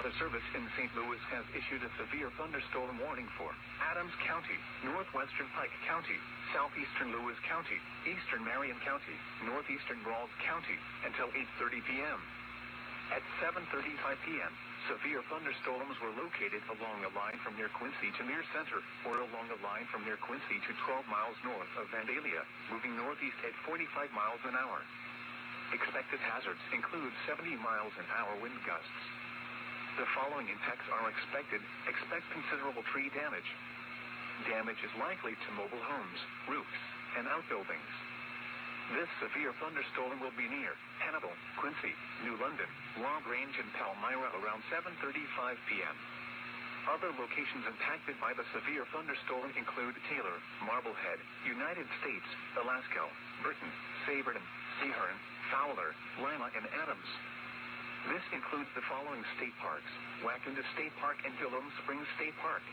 Weather Service in St. Louis has issued a severe thunderstorm warning for Adams County, northwestern Pike County, southeastern Lewis County, eastern Marion County, northeastern Rawls County until 8:30 p.m. At 7:35 p.m., severe thunderstorms were located along a line from near Quincy to near Center, or along a line from near Quincy to 12 miles north of Vandalia, moving northeast at 45 miles an hour. Expected hazards include 70 miles an hour wind gusts. The following impacts are expected. Expect considerable tree damage. Damage is likely to mobile homes, roofs, and outbuildings. This severe thunderstorm will be near Hannibal, Quincy, New London, La Grange, and Palmyra around 7:35 p.m. Other locations impacted by the severe thunderstorm include Taylor, Marblehead, United States, Alaska, Britain, Saberton, Seahorn, Fowler, Lima, and Adams. This includes the following state parks: Wakonda State Park and Dillon Springs State Park.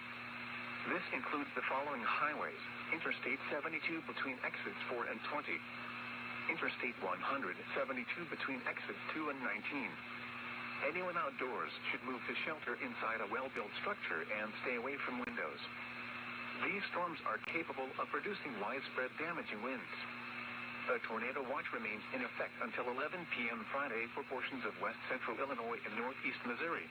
This includes the following highways: Interstate 72 between exits 4 and 20. Interstate 172 between exits 2 and 19. Anyone outdoors should move to shelter inside a well-built structure and stay away from windows. These storms are capable of producing widespread damaging winds. A tornado watch remains in effect until 11 p.m. Friday for portions of west central Illinois and northeast Missouri.